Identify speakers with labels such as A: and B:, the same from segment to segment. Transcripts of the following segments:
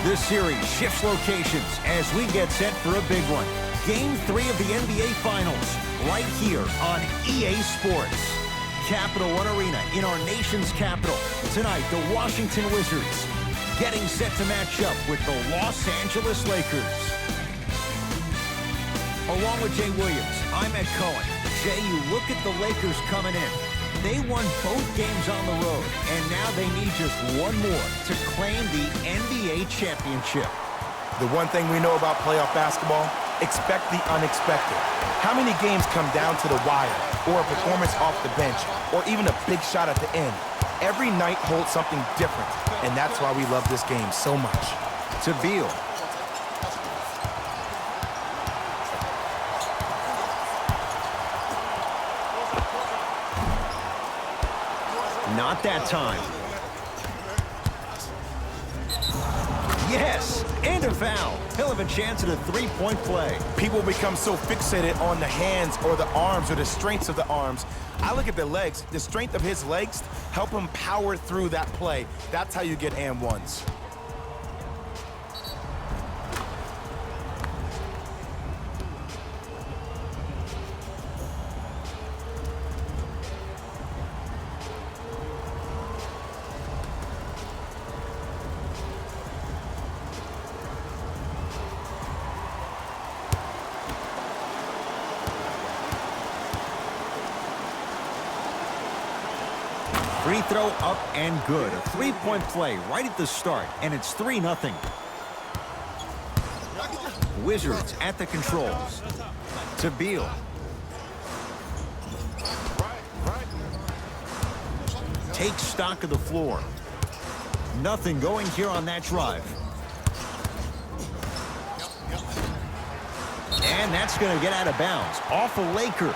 A: This series shifts locations as we get set for a big one. Game 3 of the NBA Finals, right here on EA Sports. Capital One Arena in our nation's capital. Tonight, the Washington Wizards getting set to match up with the Los Angeles Lakers. Along with Jay Williams, I'm Ed Cohen. Jay, you look at the Lakers coming in. They won both games on the road, and now they need just one more to claim the NBA championship.
B: The one thing we know about playoff basketball, expect the unexpected. How many games come down to the wire, or a performance off the bench, or even a big shot at the end? Every night holds something different, and that's why we love this game so much.
A: To Beal. Not that time. Yes, and a foul. He'll have a chance at a three-point play.
B: People become so fixated on the hands or the arms or the strengths of the arms. I look at the legs. The strength of his legs help him power through that play. That's how you get and ones.
A: Free throw up and good. A three-point play right at the start, and it's 3-0. Wizards at the controls. To Beal. Takes stock of the floor. Nothing going here on that drive. And that's going to get out of bounds. Off a Laker.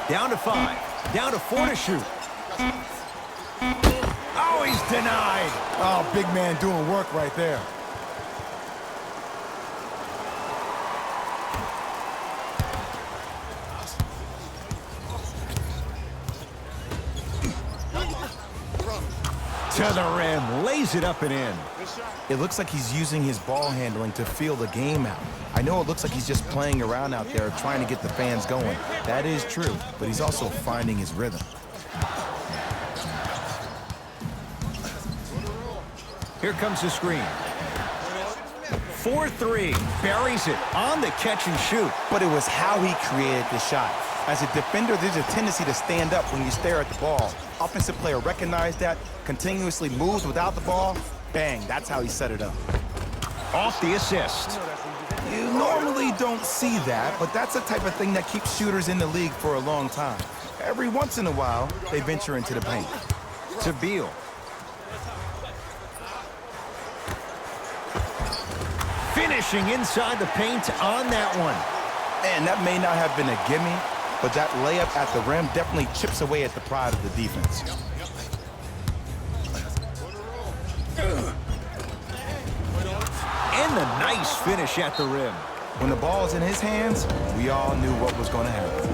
A: Down to 5. Down to 4 to shoot. Oh, he's denied.
B: Oh, big man doing work right there.
A: To the rim. Lays it up and in.
B: It looks like he's using his ball handling to feel the game out. I know it looks like he's just playing around out there trying to get the fans going. That is true, but he's also finding his rhythm.
A: Here comes the screen. 4-3. Buries it on the catch and shoot.
B: But it was how he created the shot. As a defender, there's a tendency to stand up when you stare at the ball. Offensive player recognized that, continuously moves without the ball. Bang, that's how he set it up.
A: Off the assist.
B: You normally don't see that, but that's the type of thing that keeps shooters in the league for a long time. Every once in a while, they venture into the paint.
A: To Beal. Finishing inside the paint on that one.
B: And that may not have been a gimme, but that layup at the rim definitely chips away at the pride of the defense.
A: And the nice finish at the rim.
B: When the ball's in his hands, we all knew what was going to happen.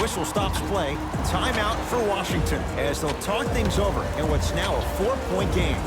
A: Whistle stops play. Timeout for Washington as they'll talk things over in what's now a 4-point game.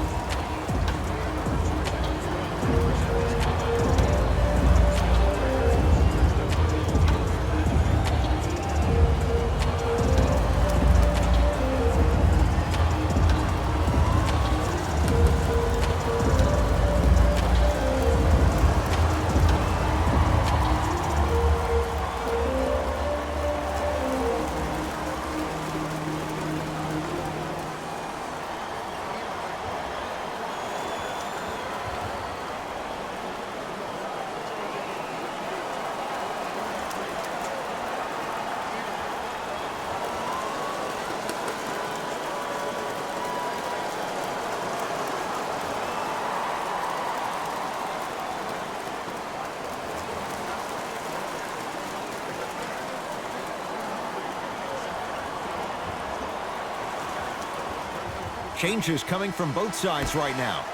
A: Changes coming from both sides right now.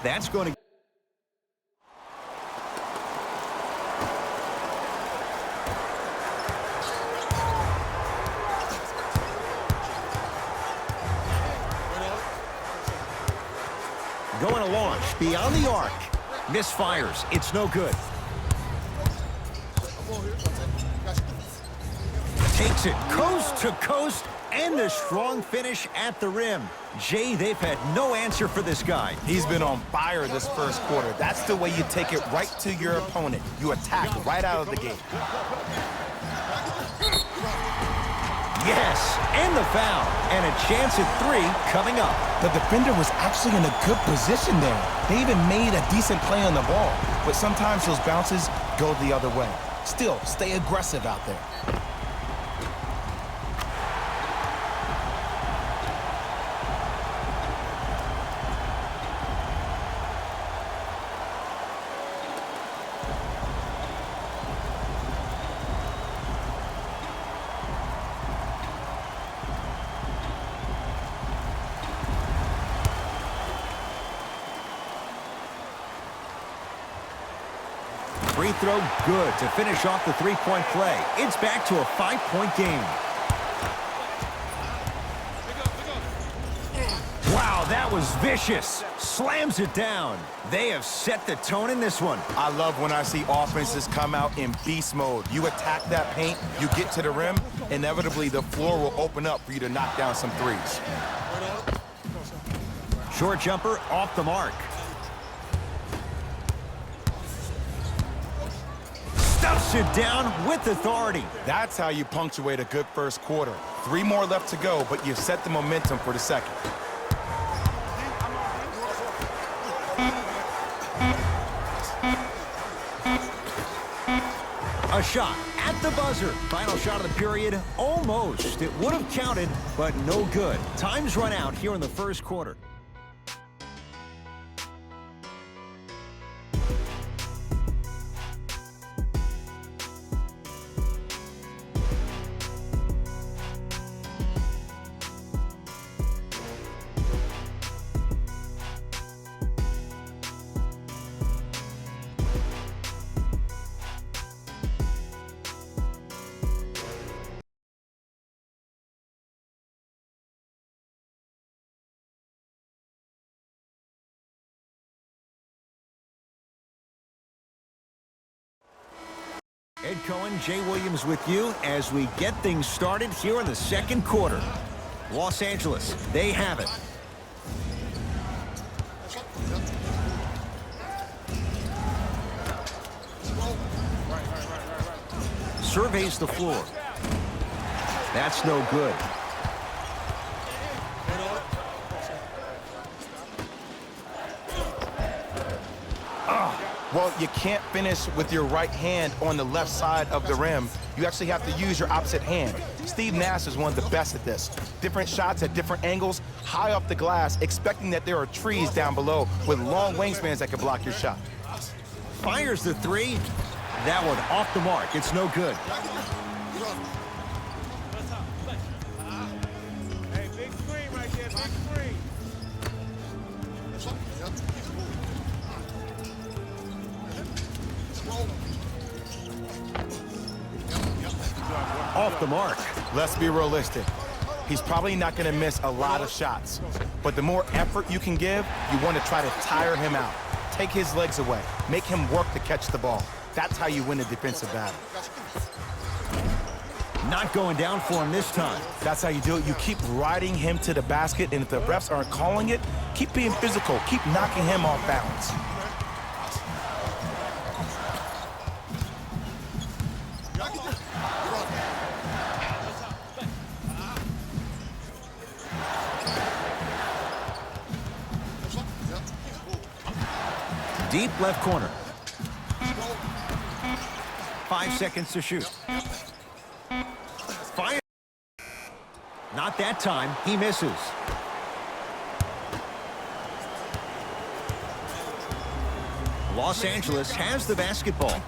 A: That's going to... beyond the arc. Misfires. It's no good. Takes it coast to coast, and a strong finish at the rim. Jay, they've had no answer for this guy.
B: He's been on fire this first quarter. That's the way you take it right to your opponent. You attack right out of the gate.
A: Yes, and the foul. And a chance at 3 coming up.
B: The defender was actually in a good position there. They even made a decent play on the ball. But sometimes those bounces go the other way. Still, stay aggressive out there.
A: Free throw good to finish off the three-point play. It's back to a 5-point game. Wow, that was vicious. Slams it down. They have set the tone in this one.
B: I love when I see offenses come out in beast mode. You attack that paint, you get to the rim, inevitably the floor will open up for you to knock down some threes.
A: Short jumper off the mark. Stuffs it down with authority.
B: That's how you punctuate a good first quarter. 3 more left to go, but you've set the momentum for the second.
A: A shot at the buzzer. Final shot of the period, almost. It would have counted, but no good. Time's run out here in the first quarter. Ed Cohen, Jay Williams with you as we get things started here in the second quarter. Los Angeles, they have it. Surveys the floor. That's no good.
B: Well, you can't finish with your right hand on the left side of the rim. You actually have to use your opposite hand. Steve Nash is one of the best at this. Different shots at different angles, high off the glass, expecting that there are trees down below with long wingspans that can block your shot.
A: Fires the 3. That one off the mark. It's no good.
C: Hey, big screen right there, big screen.
A: Off the mark.
B: Let's be realistic. He's probably not going to miss a lot of shots. But the more effort you can give, you want to try to tire him out. Take his legs away. Make him work to catch the ball. That's how you win a defensive battle.
A: Not going down for him this time.
B: That's how you do it. You keep riding him to the basket, and if the refs aren't calling it, keep being physical. Keep knocking him off balance.
A: Deep left corner. 5 seconds to shoot. Fire. Not that time. He misses. Los Angeles has the basketball.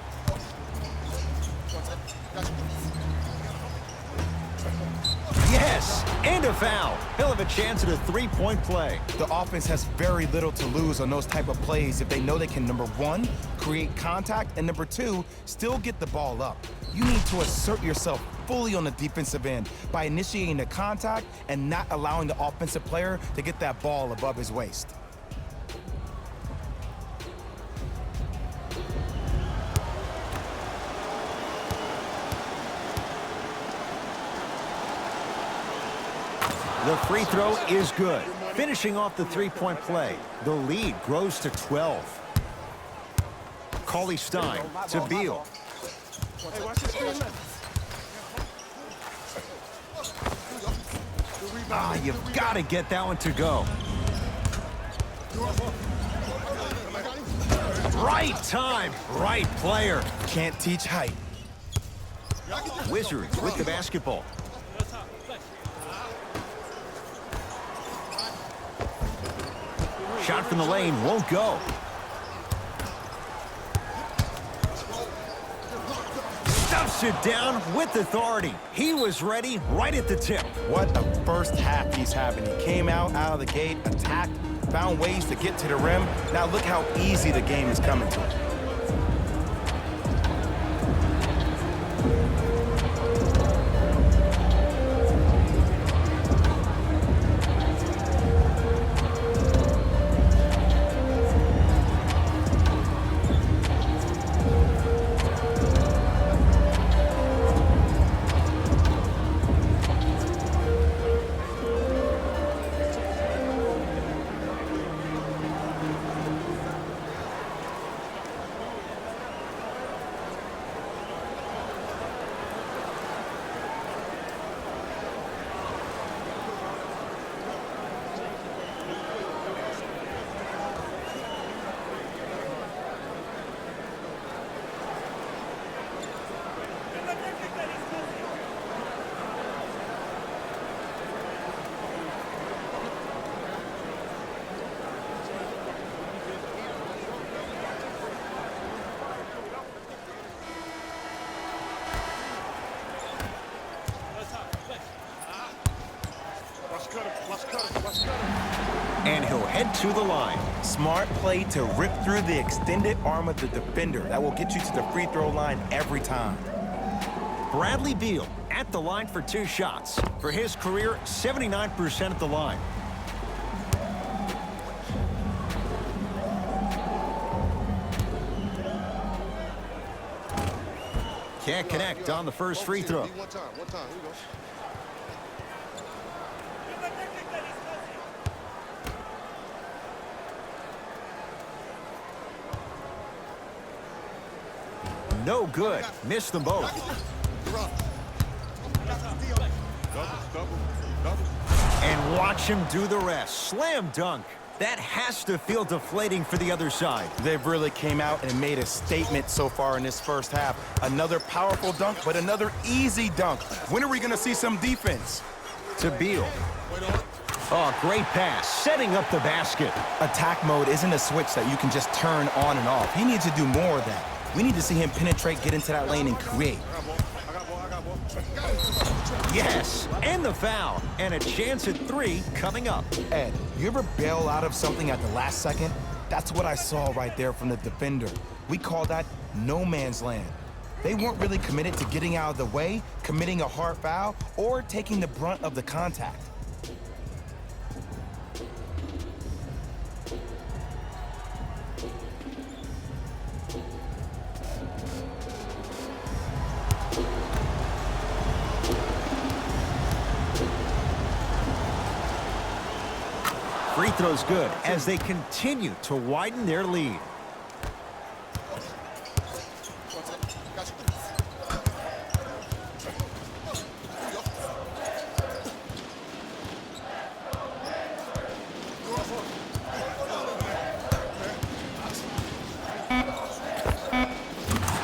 A: Yes, and a foul. He'll have a chance at a three-point play.
B: The offense has very little to lose on those type of plays if they know they can, number 1, create contact, and number 2, still get the ball up. You need to assert yourself fully on the defensive end by initiating the contact and not allowing the offensive player to get that ball above his waist.
A: The free throw is good. Finishing off the three-point play, the lead grows to 12. Cauley-Stein to Beal.
C: Hey, watch this screen.
A: You've got to get that one to go. Right time, right player.
B: Can't teach height.
A: Wizards with the basketball. Shot from the lane won't go. Stuffs it down with authority. He was ready right at the tip.
B: What a first half he's having. He came out of the gate, attacked, found ways to get to the rim. Now look how easy the game is coming to him.
A: And he'll head to the line.
B: Smart play to rip through the extended arm of the defender. That will get you to the free throw line every time.
A: Bradley Beal at the line for 2 shots. For his career, 79% at the line. Can't connect on the first free throw.
D: One time, here we go.
A: No good. Missed them both. And watch him do the rest. Slam dunk. That has to feel deflating for the other side.
B: They've really came out and made a statement so far in this first half. Another powerful dunk, but another easy dunk. When are we going to see some defense?
A: To Beal. Oh, great pass. Setting up the basket.
B: Attack mode isn't a switch that you can just turn on and off. He needs to do more of that. We need to see him penetrate, get into that lane, and create.
A: Yes, and the foul. And a chance at 3 coming up.
B: Ed, you ever bail out of something at the last second? That's what I saw right there from the defender. We call that no man's land. They weren't really committed to getting out of the way, committing a hard foul, or taking the brunt of the contact.
A: Free throw's good as they continue to widen their lead.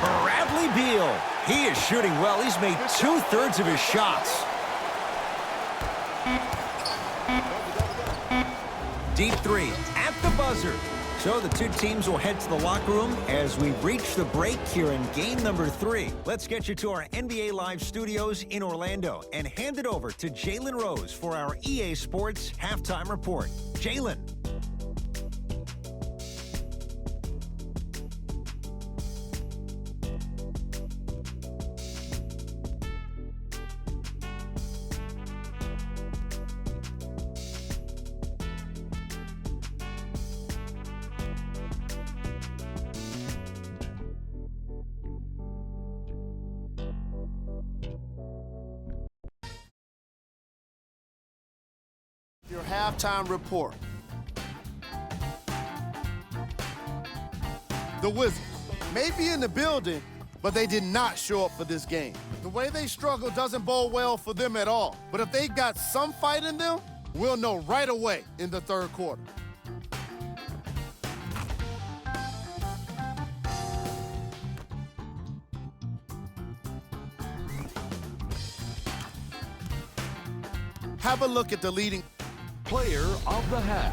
A: Bradley Beal. He is shooting well. He's made 2/3 of his shots. Deep 3 at the buzzer. So the 2 teams will head to the locker room as we reach the break here in game number 3. Let's get you to our NBA Live studios in Orlando and hand it over to Jalen Rose for our EA Sports halftime report. Jalen.
D: halftime report. The Wizards may be in the building, but they did not show up for this game. The way they struggle doesn't bode well for them at all. But if they've got some fight in them, we'll know right away in the third quarter. Have a look at the leading
E: Player of the half.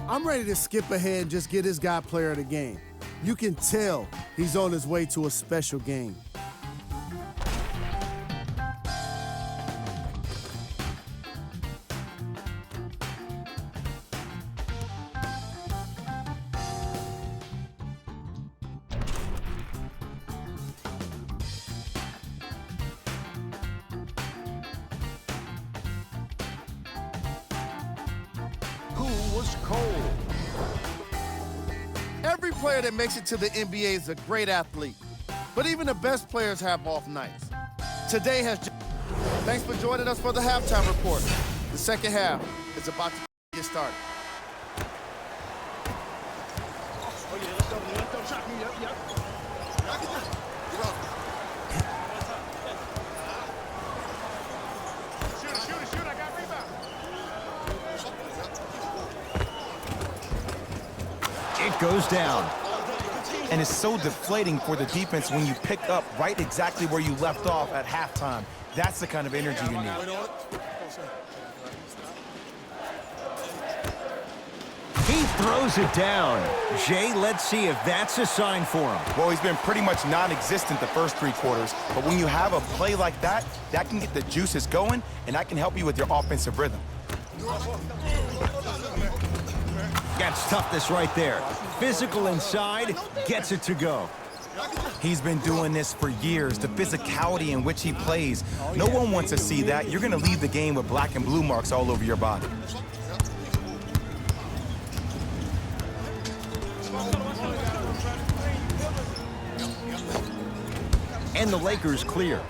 F: I'm ready to skip ahead and just get this guy player of the game. You can tell he's on his way to a special game.
A: Who was cold?
D: Every player that makes it to the NBA is a great athlete, but even the best players have off nights. Today has. Thanks for joining us for the halftime report. The second half is about to get started.
C: Oh, yeah, let's go. Shot me. Yep. Shoot. I got rebound.
A: It goes down.
B: And it's so deflating for the defense when you pick up right exactly where you left off at halftime. That's the kind of energy you need.
A: He throws it down. Jay, let's see if that's a sign for him.
B: Well, he's been pretty much non-existent the first three quarters, but when you have a play like that, that can get the juices going, and that can help you with your offensive rhythm.
A: That's toughness right there. Physical inside, gets it to go.
B: He's been doing this for years, the physicality in which he plays. No one wants to see that. You're going to leave the game with black and blue marks all over your body.
A: And the Lakers clear.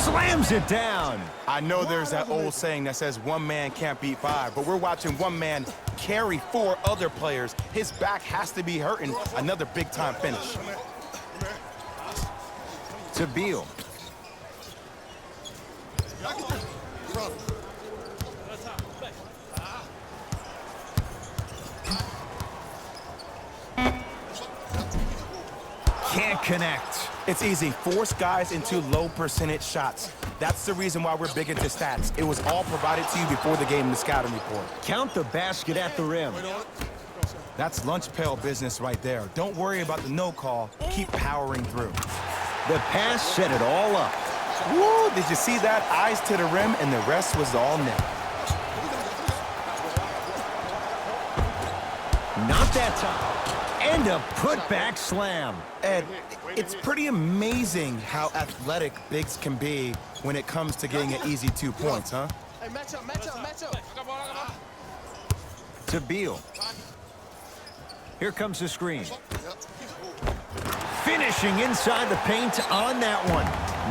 A: Slams it down.
B: I know there's that old saying that says one man can't beat five, but we're watching one man carry four other players. His back has to be hurting. Another big-time finish.
A: To Beal. Can't connect.
B: It's easy. Force guys into low percentage shots. That's the reason why we're big into stats. It was all provided to you before the game in the scouting report.
A: Count the basket at the rim.
B: That's lunch pail business right there. Don't worry about the no call. Keep powering through.
A: The pass set it all up.
B: Woo! Did you see that? Eyes to the rim, and the rest was all net.
A: Not that time. And a putback slam.
B: Ed, it's pretty amazing how athletic bigs can be when it comes to getting an easy 2 points, huh?
C: Hey, match up.
A: To Beal. Here comes the screen. Finishing inside the paint on that one.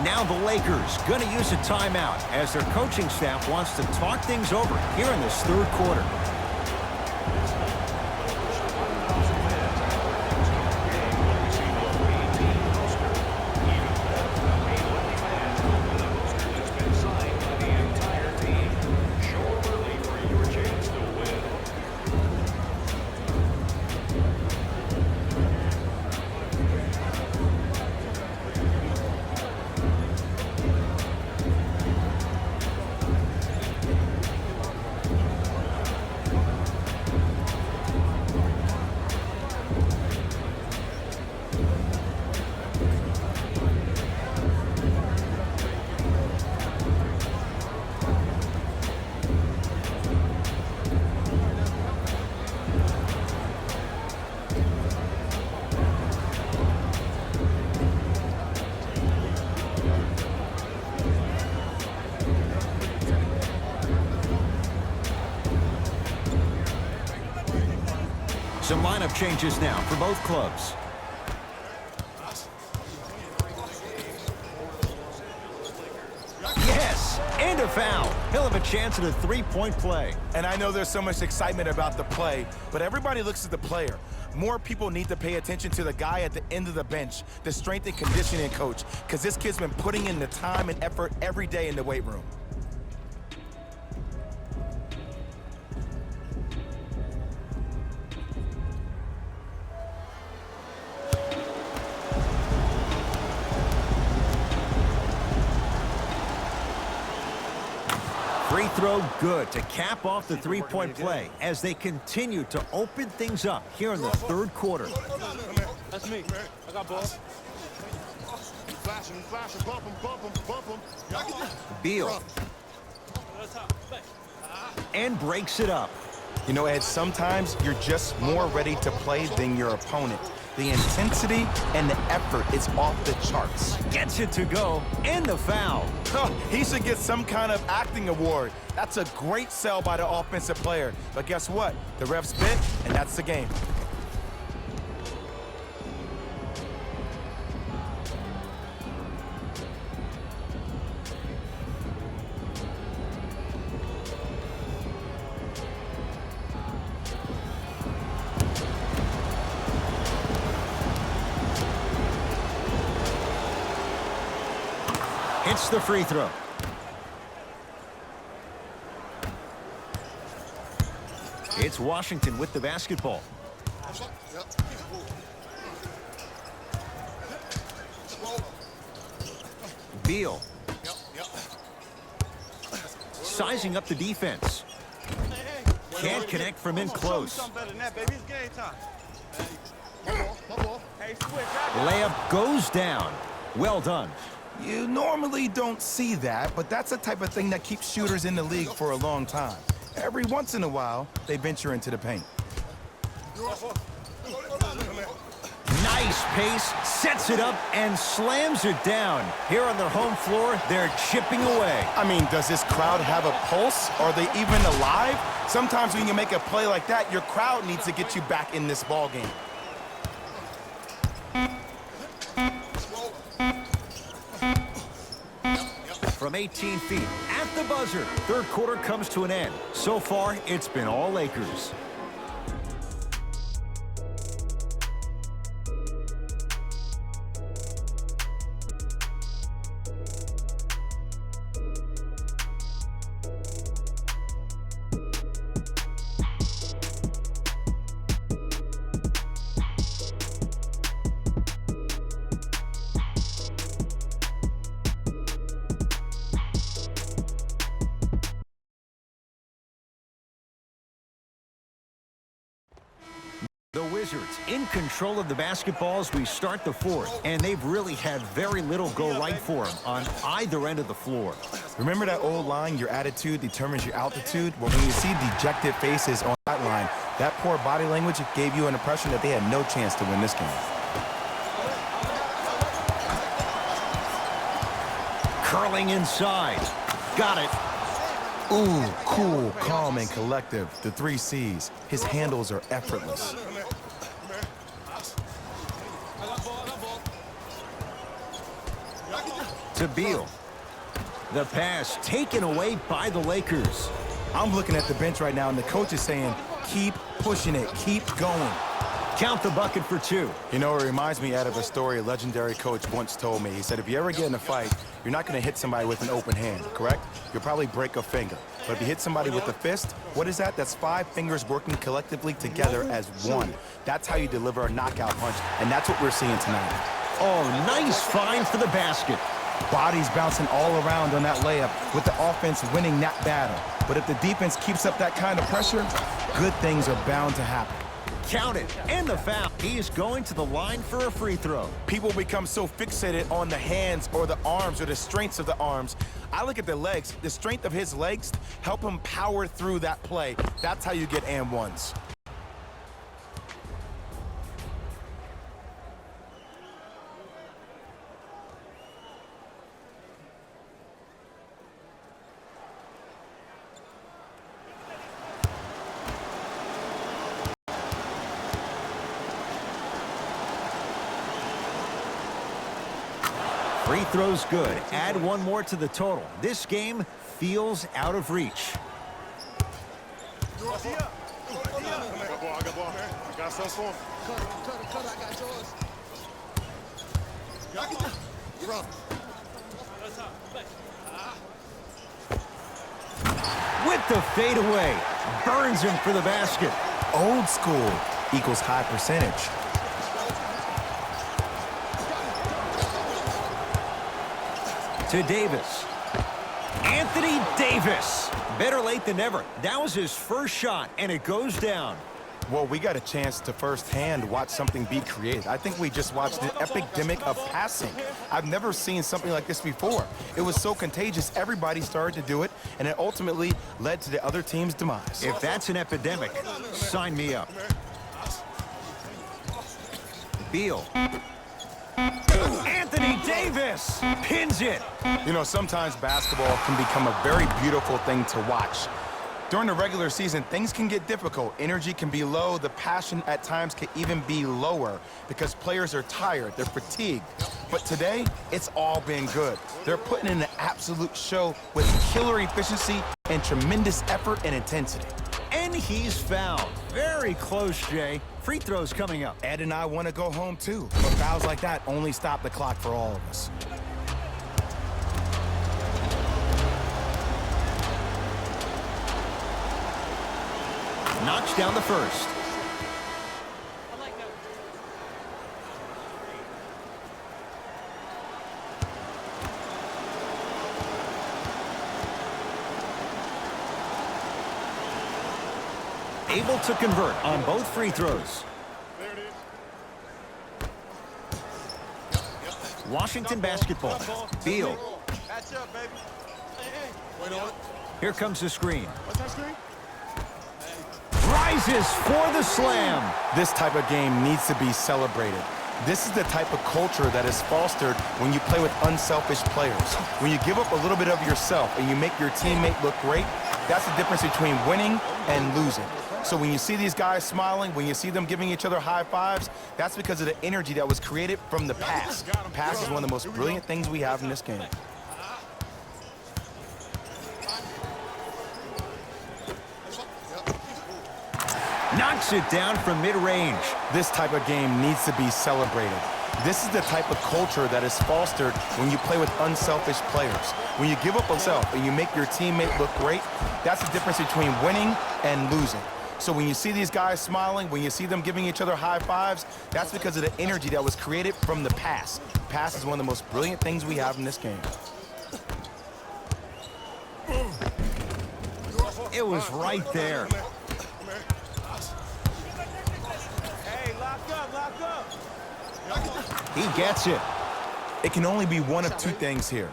A: Now the Lakers going to use a timeout as their coaching staff wants to talk things over here in this third quarter. Lineup changes now for both clubs. Yes, and a foul. He'll have a chance at a three-point play.
B: And I know there's so much excitement about the play, but everybody looks at the player. More people need to pay attention to the guy at the end of the bench, the strength and conditioning coach, because this kid's been putting in the time and effort every day in the weight room.
A: Free throw good to cap off the three-point play as they continue to open things up here in the third quarter.
C: That's me. I got ball. Flashing, bump him.
A: Beal. And breaks it up.
B: You know, Ed, sometimes you're just more ready to play than your opponent. The intensity and the effort is off the charts.
A: Gets it to go, and the foul.
B: He should get some kind of acting award. That's a great sell by the offensive player. But guess what? The ref spit, and that's the game.
A: Hits the free throw. It's Washington with the basketball. Beal. Sizing up the defense. Can't connect from in close. Layup goes down. Well done.
B: You normally don't see that, but that's the type of thing that keeps shooters in the league for a long time. Every once in a while, they venture into the paint.
A: Nice pace, sets it up, and slams it down. Here on their home floor, they're chipping away.
B: I mean, does this crowd have a pulse? Are they even alive? Sometimes when you make a play like that, your crowd needs to get you back in this ball game.
A: From 18 feet at the buzzer, third quarter comes to an end. So far, it's been all Lakers. The Wizards in control of the basketball as we start the fourth, and they've really had very little go right for them on either end of the floor.
B: Remember that old line, your attitude determines your altitude? Well, when you see dejected faces on that line, that poor body language gave you an impression that they had no chance to win this game.
A: Curling inside. Got it.
B: Ooh, cool, calm, and collective. The 3 C's. His handles are effortless.
A: To Beal. The pass taken away by the Lakers.
B: I'm looking at the bench right now, and the coach is saying, keep pushing it, keep going.
A: Count the bucket for 2.
B: You know, it reminds me out of a story a legendary coach once told me. He said, if you ever get in a fight, you're not going to hit somebody with an open hand, correct? You'll probably break a finger. But if you hit somebody with a fist, what is that? That's 5 fingers working collectively together as one. That's how you deliver a knockout punch, and that's what we're seeing tonight.
A: Oh, nice find for the basket.
B: Bodies bouncing all around on that layup with the offense winning that battle. But if the defense keeps up that kind of pressure, good things are bound to happen.
A: Count it, and the foul. He is going to the line for a free throw.
B: People become so fixated on the hands or the arms or the strengths of the arms. I look at the legs. The strength of his legs help him power through that play. That's how you get and ones.
A: Free throw's good. Add one more to the total. This game feels out of reach.
C: I got ball, man. I got something for him.
D: Cut, I got yours. From.
A: With the fadeaway. Burns him for the basket.
B: Old school equals high percentage.
A: To Davis. Anthony Davis. Better late than never. That was his first shot, and it goes down.
B: Well, we got a chance to firsthand watch something be created. I think we just watched an epidemic of passing. I've never seen something like this before. It was so contagious, everybody started to do it, and it ultimately led to the other team's demise.
A: If that's an epidemic, sign me up. Beal. Anthony Davis pins it.
B: You know, sometimes basketball can become a very beautiful thing to watch. During the regular season, things can get difficult. Energy can be low. The passion at times can even be lower because players are tired. They're fatigued. But today, it's all been good. They're putting in an absolute show with killer efficiency and tremendous effort and intensity.
A: And he's fouled. Very close, Jay. Free throws coming up.
B: Ed and I want to go home, too. But fouls like that only stop the clock for all of us.
A: Knocks down the first. Able to convert on both free throws.
C: There it is.
A: Washington basketball. Beal.
C: Catch up, baby. Wait on it.
A: Here comes the screen.
C: What's that screen?
A: Rises for the slam.
B: This type of game needs to be celebrated. This is the type of culture that is fostered when you play with unselfish players. When you give up a little bit of yourself and you make your teammate look great, that's the difference between winning and losing. So when you see these guys smiling, when you see them giving each other high fives, that's because of the energy that was created from the pass. Pass is one of the most brilliant things we have in this game.
A: Knocks it down from mid-range.
B: This type of game needs to be celebrated. This is the type of culture that is fostered when you play with unselfish players. When you give up yourself and you make your teammate look great, that's the difference between winning and losing. So when you see these guys smiling, when you see them giving each other high fives, that's because of the energy that was created from the pass. Pass is one of the most brilliant things we have in this game.
A: It was right there.
C: Hey, lock up.
A: He gets it.
B: It can only be one of two things here.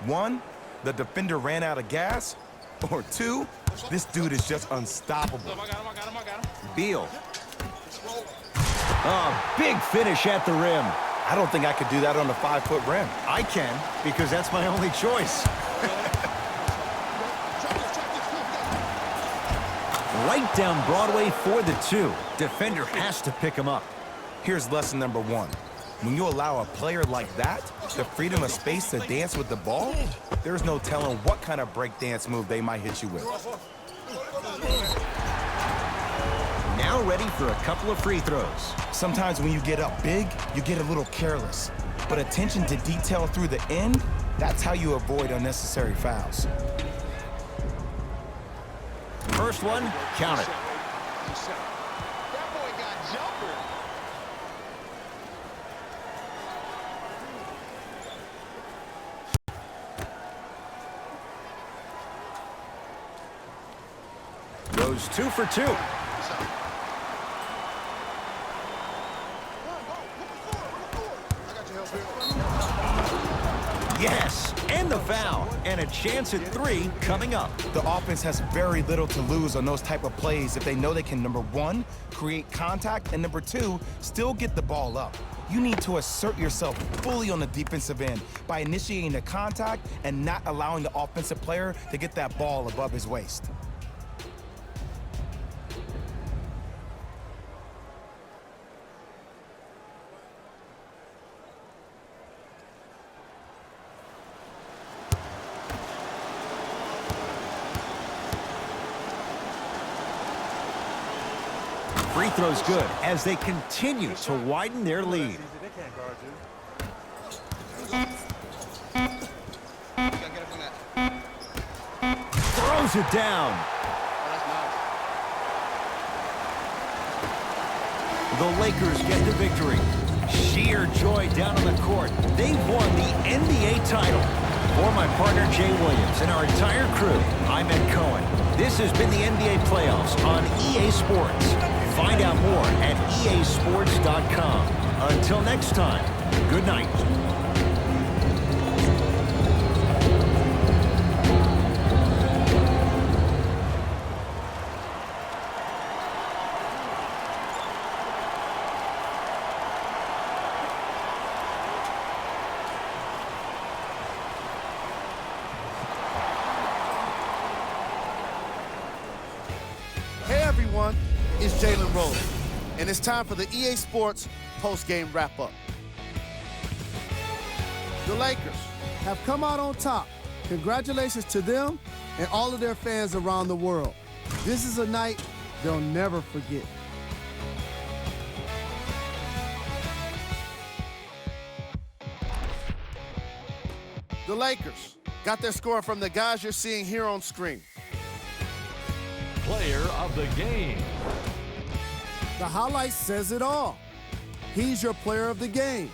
B: One, the defender ran out of gas, or two, this dude is just unstoppable.
C: I got him.
A: Beal. Oh, big finish at the rim.
B: I don't think I could do that on a 5-foot rim.
A: I can, because that's my only choice. Right down Broadway for the two. Defender has to pick him up.
B: Here's lesson number one. When you allow a player like that the freedom of space to dance with the ball, there's no telling what kind of breakdance move they might hit you with.
A: Now ready for a couple of free throws.
B: Sometimes when you get up big, you get a little careless. But attention to detail through the end, that's how you avoid unnecessary fouls.
A: First one, count it.
C: That boy got jumper.
A: Goes 2 for 2. Yes, and the foul, and a chance at 3 coming up.
B: The offense has very little to lose on those type of plays if they know they can, number one, create contact, and number two, still get the ball up. You need to assert yourself fully on the defensive end by initiating the contact and not allowing the offensive player to get that ball above his waist.
A: free throw's good as they continue to widen their lead. Throws it down. The Lakers get the victory. Sheer joy down on the court. They've won the NBA title. For my partner Jay Williams and our entire crew, I'm Ed Cohen. This has been the NBA playoffs on EA Sports. Find out more at easports.com. Until next time, good night.
D: Hey everyone, it's Jalen Rose, and it's time for the EA Sports post-game wrap-up. The Lakers
F: Have come out on top. Congratulations to them and all of their fans around the world. This is a night they'll never forget.
D: The Lakers got their score from the guys you're seeing here on screen.
E: Player of the game.
F: The highlight says it all. He's your player of the game.